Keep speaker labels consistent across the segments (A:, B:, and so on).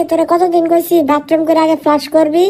A: তোরে কতদিন কইছি বাথরুম করে আগে ফ্লাশ করবি।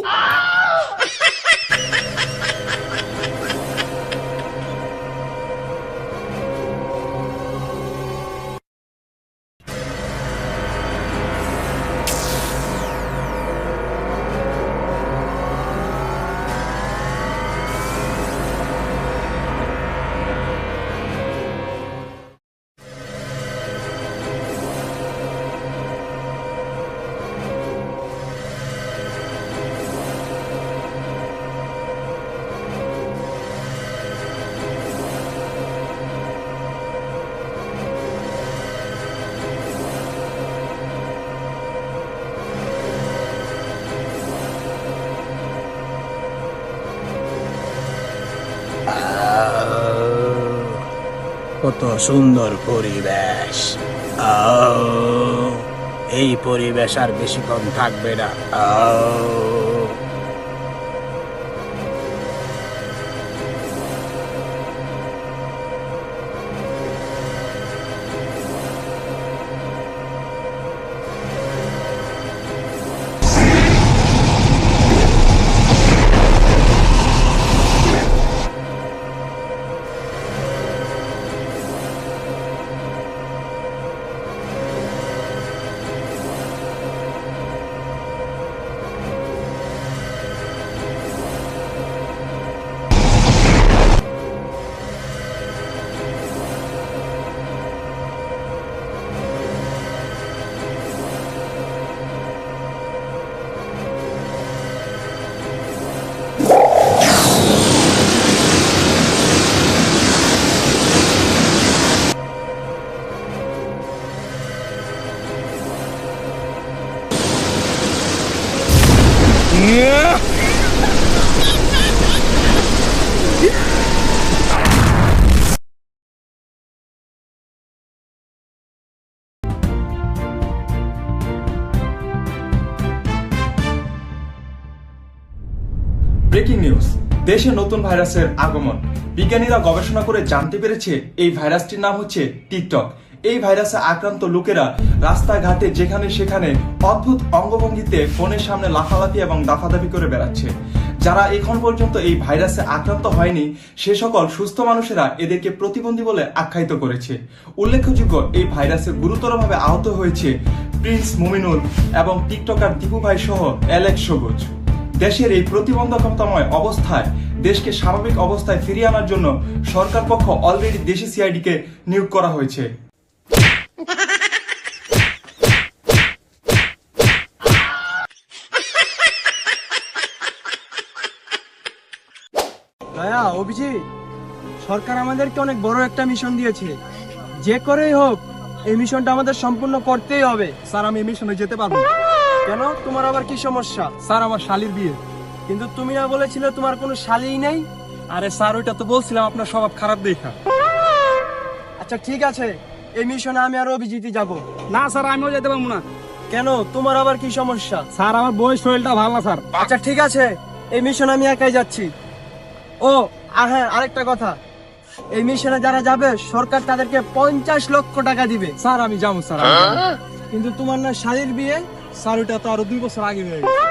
B: কত সুন্দর পরিবেশ। এই পরিবেশ আর বেশিক্ষণ থাকবে না।
C: ব্রেকিং নিউজ, দেশে নতুন ভাইরাসের আগমন। বিজ্ঞানীরা গবেষণা করে জানতে পেরেছে এই ভাইরাসটির নাম হচ্ছে টিকটক। এই ভাইরাসে আক্রান্ত লোকেরা রাস্তাঘাটে যেখানে সেখানে অদ্ভুত অঙ্গভঙ্গিতে ফোনের সামনে লাফালাফি এবং দাফাদাফি করে বেড়াচ্ছে। যারা এখন পর্যন্ত এই ভাইরাসে আক্রান্ত হয়নি সে সকল সুস্থ মানুষেরা এদেরকে প্রতিবন্ধী বলে আখ্যায়িত করেছে। উল্লেখযোগ্য, এই ভাইরাসে গুরুতরভাবে আহত হয়েছে প্রিন্স মুমিনুল এবং টিকটকার দীপু ভাই সহ অ্যালেক্স সবুজ। দেশের এই প্রতিবন্ধকতাময় অবস্থায় দেশকে স্বাভাবিক অবস্থায় ফিরিয়ে আনার জন্য সরকার পক্ষ অলরেডি দেশি সিআইডিকে নিয়োগ করা হয়েছে।
D: দয়া, অভিজিৎ, সরকার আমাদেরকে অনেক বড় একটা মিশন দিয়েছে। যে করেই হোক এই মিশনটা আমাদের সম্পূর্ণ করতেই হবে।
E: স্যার, আমি এই মিশনে যেতে পারবো না।
D: কেন, তোমার আবার কি সমস্যা?
E: স্যার, আমার শালির বিয়ে।
D: কিন্তু তুমি না বলেছিলে তোমার কোনো শালীই নেই?
E: আরে স্যার, ওইটা তো বলছিলাম আপনার স্বভাব খারাপ দেখা।
D: আচ্ছা ঠিক আছে, এই মিশনে আমি আর অভিজিৎই যাব।
E: না স্যার, আমিও যেতে পারবো না।
D: কেন, তোমার আবার কি সমস্যা?
E: স্যার, আমার বই শরীরটা ভালো না স্যার।
D: আচ্ছা ঠিক আছে, এই মিশনে আমি একাই যাচ্ছি। ও আর হ্যাঁ, আরেকটা কথা, এই মিশনে যারা যাবে সরকার তাদেরকে 50 লক্ষ টাকা দিবে।
E: স্যার, আমি যাবো স্যার।
D: কিন্তু তোমার না শালীর বিয়ে?
E: স্যার, ওইটা তো আরো 2 বছর আগে হয়ে গেছে।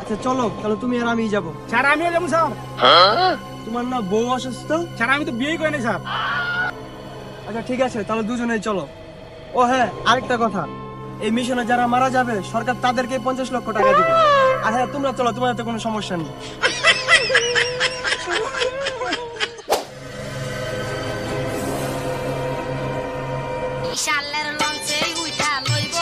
D: আচ্ছা চলো, তাহলে তুমি আর আমিই যাবো।
E: স্যার, আমিও যাবো স্যার।
D: তোমার না বউ অসুস্থ?
E: স্যার, আমি তো বিয়েই করিনি স্যার।
D: আচ্ছা ঠিক আছে, তাহলে দুজনেই চলো। ও হ্যাঁ, আরেকটা কথা, এই মিশনে যারা মারা যাবে সরকার তাদেরকে 50 লক্ষ টাকা দিবে। আর হ্যাঁ, তোমরা চলো, তোমাদের তো কোনো সমস্যা নেই।
F: শালের লঞ্চে উইঠা লইব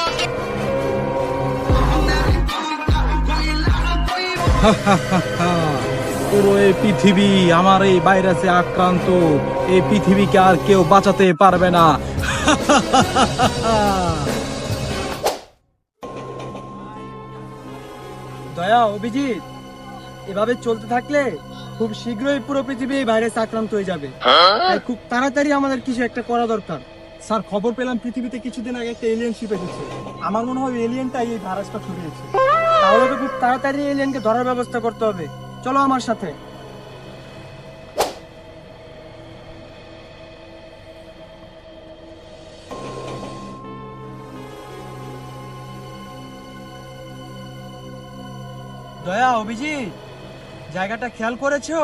B: পুরো এই পৃথিবী আমার এই ভাইরাসে আক্রান্ত। এই পৃথিবীকে আর কেউ বাঁচাতে পারবে না।
D: দয়া, অভিজিৎ, এভাবে চলতে থাকলে খুব শীঘ্রই পুরো পৃথিবী এই ভাইরাসে আক্রান্ত হয়ে যাবে। তাই খুব তাড়াতাড়ি আমাদের কিছু একটা করা দরকার।
E: স্যার, খবর পেলাম পৃথিবীতে কিছুদিন আগে একটা এলিয়েন শিপ এসেছে। আমার মনে হয় এলিয়েনটাই এই ভাইরাসটা ছড়িয়েছে।
D: তাহলে তো খুব তাড়াতাড়ি এলিয়েনকে ধরার ব্যবস্থা করতে হবে। চলো আমার সাথে। দয়া, অভিজিৎ, জায়গাটা খেয়াল করেছো?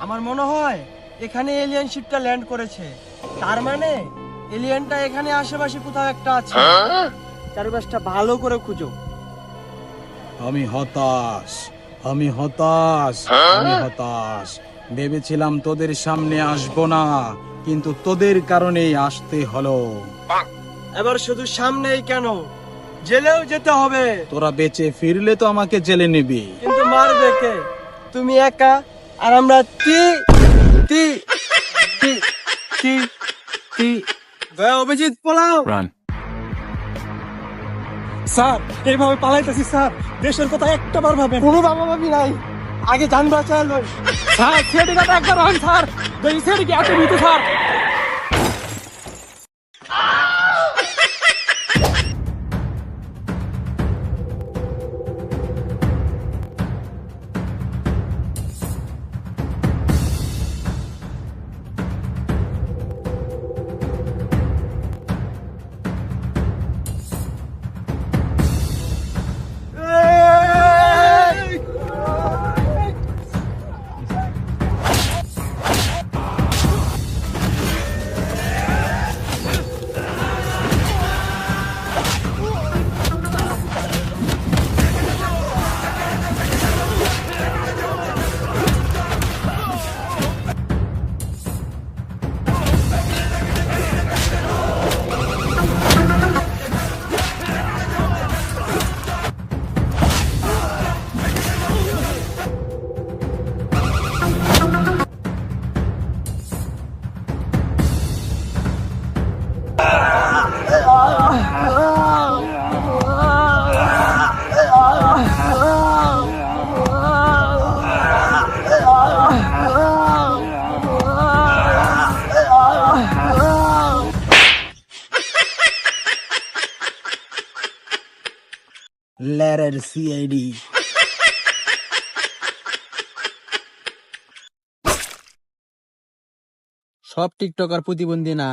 D: আমার মনে হয় এখানে এলিয়েন শিপটা ল্যান্ড করেছে। তার মানে এলিয়েনটা এখানে আশেপাশে কোথাও একটা আছে। চারপাশটা ভালো করে খুঁজো।
B: আমি হতাশ, আমি হতাশ, আমি হতাশ। ভেবেছিলাম তোদের সামনে আসবো না, কিন্তু তোদের কারণেই আসতে হলো।
D: এবার শুধু সামনেই কেন, জেলেও যেতে হবে।
B: তোরা বেঁচে ফিরলে তো আমাকে জেলে নিবি।
D: কিন্তু মারবে কে? তুমি একা, আর আমরা তি তি তি তি তি। দয়া, অভিজিৎ, পলাও।
E: স্যার এইভাবে পালাইতেছি স্যার, দেশের কথা একটা বার ভাবেন।
D: কোনো বাবা ভাবি নাই, আগে যান বাঁচালো।
E: স্যার সেদিকে একবার হন স্যার, দেখি সেদিকে এত ভীত স্যার।
B: লেরের সিআইডি।
G: সব টিকটকার প্রতিবন্ধী না।